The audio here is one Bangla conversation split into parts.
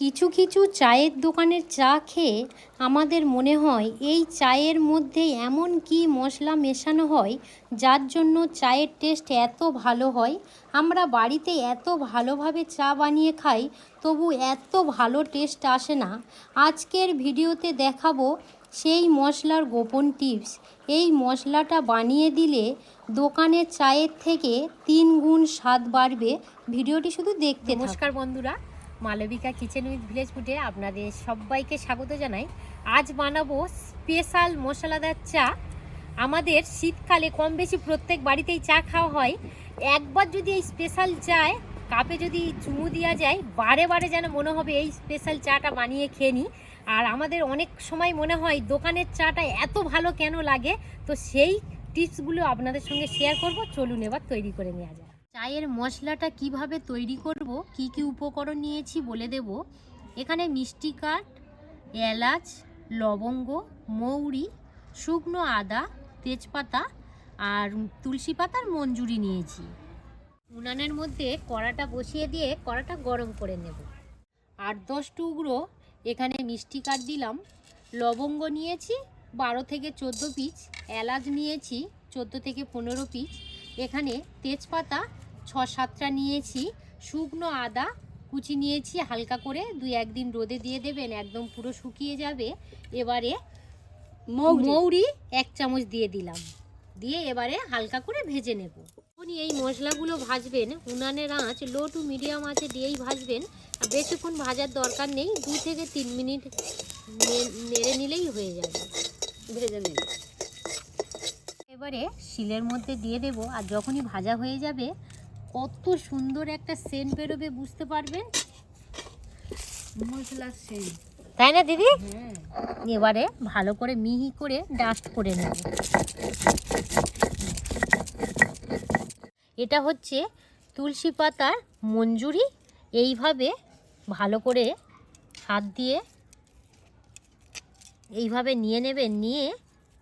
কিছু কিছু চায়ের দোকানের চা খেয়ে আমাদের মনে হয় এই চায়ের মধ্যে এমন কি মশলা মেশানো হয় যার জন্য চায়ের টেস্ট এত ভালো হয়। আমরা বাড়িতে এত ভালোভাবে চা বানিয়ে খাই, তবু এত ভালো টেস্ট আসে না। আজকের ভিডিওতে দেখাবো সেই মশলার গোপন টিপস। এই মশলাটা বানিয়ে দিলে দোকানের চায়ের থেকে 3 গুণ স্বাদ বাড়বে। ভিডিওটি শুধু দেখতে থাকুন। নমস্কার বন্ধুরা, মালবিকা কিচেন উইথ ভিলেজ ফুডে আপনাদের সবাইকে স্বাগত জানাই। আজ বানাবো স্পেশাল মশলাদার চা। আমাদের শীতকালে কম বেশি প্রত্যেক বাড়িতেই চা খাওয়া হয়। একবার যদি এই স্পেশাল চায় কাপে যদি চুমু দেওয়া যায়, বারে বারে যেন মনে হবে এই স্পেশাল চাটা বানিয়ে খেয়ে নিই। আর আমাদের অনেক সময় মনে হয় দোকানের চাটা এত ভালো কেন লাগে, তো সেই টিপসগুলো আপনাদের সঙ্গে শেয়ার করব। চলুন এবার তৈরি করে নেওয়া যায়। চায়ের মশলাটা কিভাবে তৈরি করব, কি কি উপকরণ নিয়েছি বলে দেব। এখানে মিষ্টি কাঠ, এলাচ, লবঙ্গ, মৌরি, শুকনো আদা, তেজপাতা আর তুলসী পাতার মঞ্জুরি নিয়েছি। উনানের মধ্যে কড়াটা বসিয়ে দিয়ে কড়াটা গরম করে নেব। 8-10 টুকরো এখানে মিষ্টি কাঠ দিলাম, লবঙ্গ নিয়েছি 12 থেকে 14 পিস, এলাচ নিয়েছি 14 থেকে 15 পিস, এখানে তেজপাতা 6-7টা নিয়েছি, শুকনো আদা কুচি নিয়েছি হালকা করে, 2-1 দিন রোদে দিয়ে দেবেন, একদম পুরো শুকিয়ে যাবে। এবারে মৌরি 1 চামচ দিয়ে দিলাম, দিয়ে এবারে হালকা করে ভেজে নেব। আপনি এই মশলাগুলো ভাজবেন উনানের আঁচ লো টু মিডিয়াম আঁচে দিয়েই ভাজবেন। বেশিক্ষণ ভাজার দরকার নেই, 2 থেকে 3 মিনিট নেড়ে নিলেই হয়ে যাবে, ভেজে নেব। এবারে শিলের মধ্যে দিয়ে দেব, আর যখনই ভাজা হয়ে যাবে কত সুন্দর একটা সেন্ট বেরোবে, বুঝতে পারবেন মশলার সেন্ট, তাই না দিদি? এবারে ভালো করে মিহি করে ডাস্ট করে নেব। এটা হচ্ছে তুলসী পাতার মঞ্জুরি। এইভাবে ভালো করে হাত দিয়ে এইভাবে নিয়ে নেবেন, নিয়ে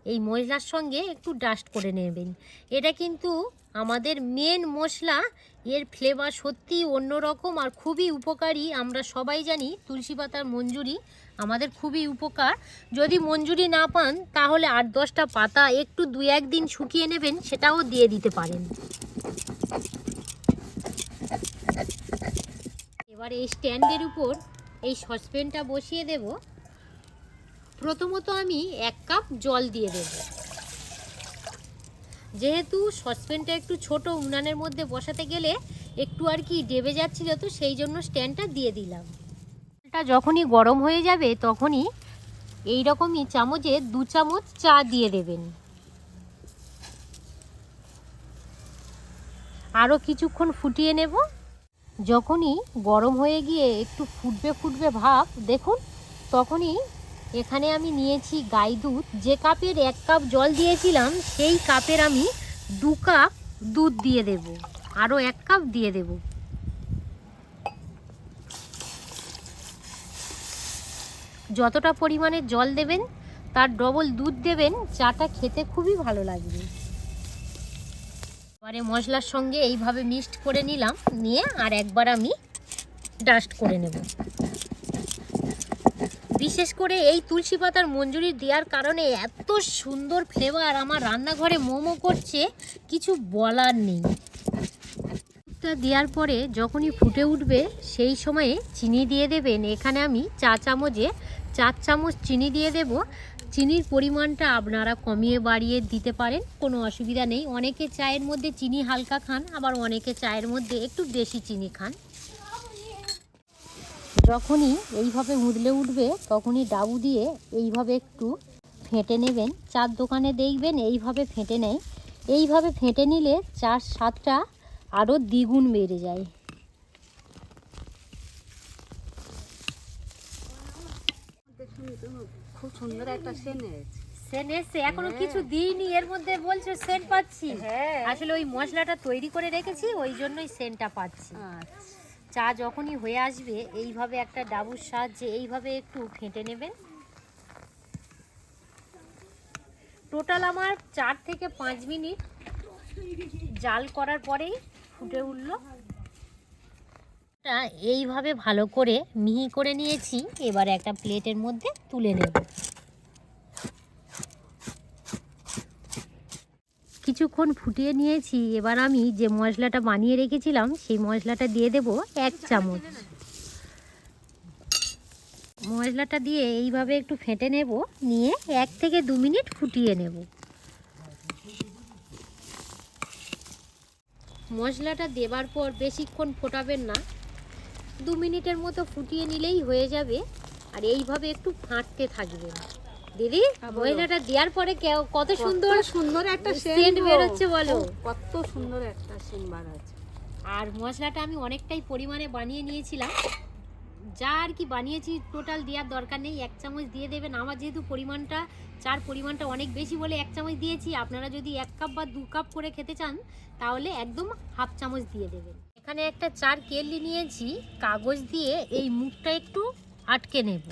এই মশলার সঙ্গে একটু ডাস্ট করে নেবেন। এটা কিন্তু আমাদের মেন মশলা, এর ফ্লেভার সত্যি অন্যরকম আর খুবই উপকারী। আমরা সবাই জানি তুলসী পাতার মঞ্জুরি আমাদের খুবই উপকার। যদি মঞ্জুরি না পান তাহলে 8-10টা পাতা একটু 2-1 দিন শুকিয়ে নেবেন, সেটাও দিয়ে দিতে পারেন। এবার এই স্ট্যান্ডের উপর এই সসপ্যানটা বসিয়ে দেব। প্রথমত আমি 1 কাপ জল দিয়ে দেব। যেহেতু সসপ্যানটা একটু ছোট, উনানের মধ্যে বসাতে গেলে একটু আর কি ডেবে যাচ্ছিল, তো সেই জন্য স্ট্যান্ডটা দিয়ে দিলাম। এটা যখনই গরম হয়ে যাবে তখনই এই রকমই চামচে 2 চামচ চা দিয়ে দেবেন। আরও কিছুক্ষণ ফুটিয়ে নেব। যখনই গরম হয়ে গিয়ে একটু ফুটবে ভাব দেখুন, তখনই এখানে আমি নিয়েছি গাই দুধ। যে কাপের 1 কাপ জল দিয়েছিলাম সেই কাপের আমি 2 কাপ দুধ দিয়ে দেব, আরও 1 কাপ দিয়ে দেব। যতটা পরিমাণে জল দেবেন তার ডবল দুধ দেবেন, চাটা খেতে খুবই ভালো লাগবে। এবারে মশলার সঙ্গে এইভাবে মিক্সড করে নিলাম, নিয়ে আর একবার আমি ডাস্ট করে নেব। বিশেষ করে এই তুলসী পাতার মঞ্জুরি দেওয়ার কারণে এত সুন্দর ফ্লেভার আমার রান্নাঘরে মোমো করছে, কিছু বলার নেই। দুধটা দেওয়ার পরে যখনই ফুটে উঠবে সেই সময়ে চিনি দিয়ে দেবেন। এখানে আমি 4 চামচ চিনি দিয়ে দেব। চিনির পরিমাণটা আপনারা কমিয়ে বাড়িয়ে দিতে পারেন, কোনো অসুবিধা নেই। অনেকে চায়ের মধ্যে চিনি হালকা খান, আবার অনেকে চায়ের মধ্যে একটু বেশি চিনি খান। যখনই এইভাবে উদলে উঠবে তখনই ডাবু দিয়ে এইভাবে একটু ফেটে নেবেন। চার দোকানে দেখবেন এইভাবে ফেটে নেয়। এইভাবে ফেটে নিলে চার স্বাদটা আরও দ্বিগুণ বেড়ে যায়। খুব সুন্দর একটা সেন্ট এসছে, এখনো কিছু দিইনি, এর মধ্যে বলছো সেন্ট পাচ্ছি। আসলে ওই মশলাটা তৈরি করে রেখেছি, ওই জন্যই সেন্টটা পাচ্ছি। চা যখনই হয়ে আসবে এইভাবে একটা ডাবুর সাহায্যে এইভাবে একটু ফেটে নেবেন। টোটাল আমার 4 থেকে 5 মিনিট জাল করার পরেই ফুটে উঠল। টা এইভাবে ভালো করে মিহি করে নিয়েছি। এবার একটা প্লেটের মধ্যে তুলে নেব। কিছুক্ষণ ফুটিয়ে নিয়েছি। এবার আমি যে মশলাটা বানিয়ে রেখেছিলাম সেই মশলাটা দিয়ে দেব 1 চামচ। মশলাটা দিয়ে এইভাবে একটু ফেটে নেব, নিয়ে 1 থেকে 2 মিনিট ফুটিয়ে নেব। মশলাটা দেবার পর বেশিক্ষণ ফোটাবেন না, 2 মিনিটের মতো ফুটিয়ে নিলেই হয়ে যাবে। আর এইভাবে একটু ফাটতে থাকবে। দিদি, মশলাটা দেওয়ার পরে কত সুন্দর সুন্দর একটা সেন্ট বের হচ্ছে বলো, কত সুন্দর একটা সেন্ট বার হচ্ছে। আর মশলাটা আমি অনেকটাই পরিমাণে বানিয়ে নিয়েছিলাম। যা আর কি বানিয়েছি টোটাল দেওয়ার দরকার নেই, 1 চামচ দিয়ে দেবেন। আমার যেহেতু চার পরিমাণটা অনেক বেশি বলে 1 চামচ দিয়েছি। আপনারা যদি 1 কাপ বা 2 কাপ করে খেতে চান তাহলে একদম হাফ চামচ দিয়ে দেবেন। এখানে একটা 4 কেটলি নিয়েছি, কাগজ দিয়ে এই মুখটা একটু আটকে নেব।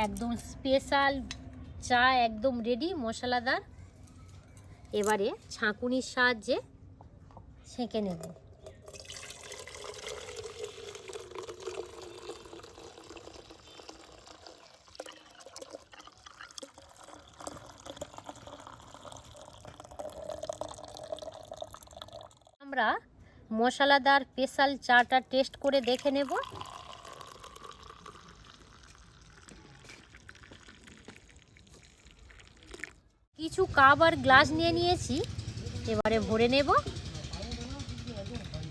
একদম স্পেশাল চা একদম রেডি, মশলাদার। এবারে ছাঁকুনির সাহায্যে ছেঁকে নেব। আমরা মশলাদার স্পেশাল চাটা টেস্ট করে দেখে নেব। কিছু কাপ আর গ্লাস নিয়ে নিয়েছি, এবারে ভরে নেব।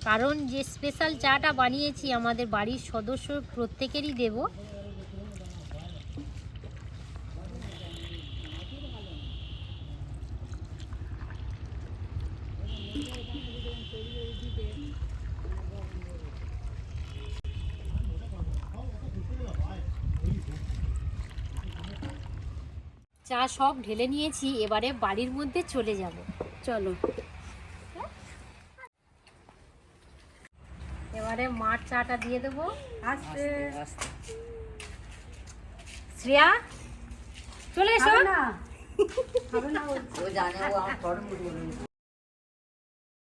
কারণ যে স্পেশাল চাটা বানিয়েছি আমাদের বাড়ির সদস্য প্রত্যেকেরই দেব। চা সব ঢেলে নিয়েছি, এবারে বাড়ির মধ্যে চলে যাব। চলো, এবারে মার চাটা দিয়ে দেবো। আস্তে শ্রেয়া, চলে এসো।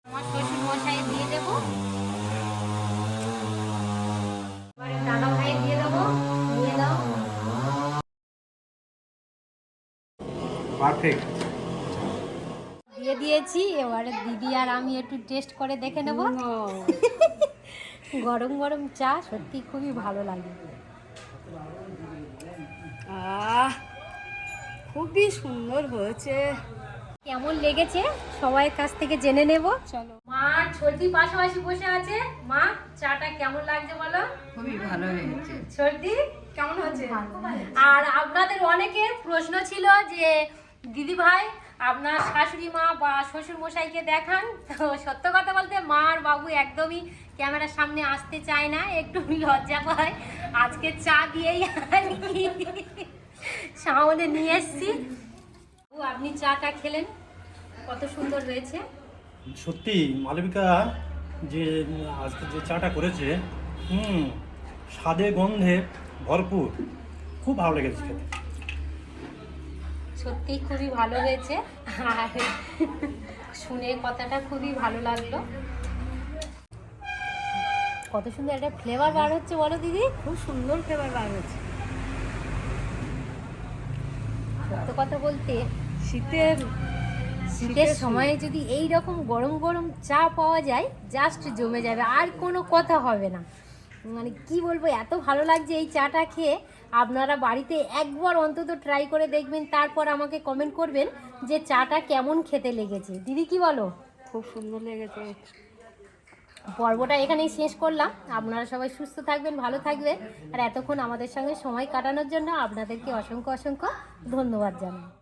আমার শ্বশুর মশাই দিয়ে দেবো, এবারে দাদা ভাই দিয়ে দেবো। দিয়ে দাও। পারফেক্ট। দিয়ে দিয়েছি, এবারে দিদি আর আমি একটু টেস্ট করে দেখে নেব। গরম গরম চা সত্যি খুবই ভালো লাগে। খুবই সুন্দর হয়েছে। কেমন লেগেছে সবাইয়ের কাছ থেকে জেনে নেব। চলো। মা সর্দি পাশাপাশি বসে আছে। মা, চাটা কেমন লাগছে বলো? খুবই ভালো হয়েছে। সর্দি কেমন হচ্ছে? আর আপনাদের অনেকের প্রশ্ন ছিল যে দিদি ভাই আপনার শাশুড়ি মা বা শ্বশুর মশাইকে দেখান। তো সত্য কথা বলতে মা আর বাবু একদমই ক্যামেরার সামনে আসতে চায় না, একটু লজ্জা পায়। আজকে চা দিয়েই সামনে নিয়ে এসছি। আপনি চাটা খেলেন, কত সুন্দর হয়েছে। সত্যি মালবিকা যে আজকে যে চাটা করেছে, স্বাদে গন্ধে ভরপুর, খুব ভালো লেগেছে খেতে। সত্যি খুবই ভালো হয়েছে, আর শুনে কথাটা খুবই ভালো লাগলো। কত সুন্দর একটা ফ্লেভার বার হচ্ছে বলো দিদি। খুব সুন্দর ফ্লেভার বার হয়েছে। সত্য কথা বলতে শীতের সময়ে যদি এই রকম গরম গরম চা পাওয়া যায়, জাস্ট জমে যাবে, আর কোনো কথা হবে না। মানে কি বলবো, এত ভালো লাগছে এই চাটা খেয়ে। আপনারা বাড়িতে একবার অন্তত ট্রাই করে দেখবেন, তারপর আমাকে কমেন্ট করবেন যে চাটা কেমন খেতে লেগেছে। দিদি কি বলো? খুব সুন্দর লেগেছে। পর্বটা এখানেই শেষ করলাম। আপনারা সবাই সুস্থ থাকবেন, ভালো থাকবেন, আর এতক্ষণ আমাদের সঙ্গে সময় কাটানোর জন্য আপনাদেরকে অসংখ্য অসংখ্য ধন্যবাদ জানাই।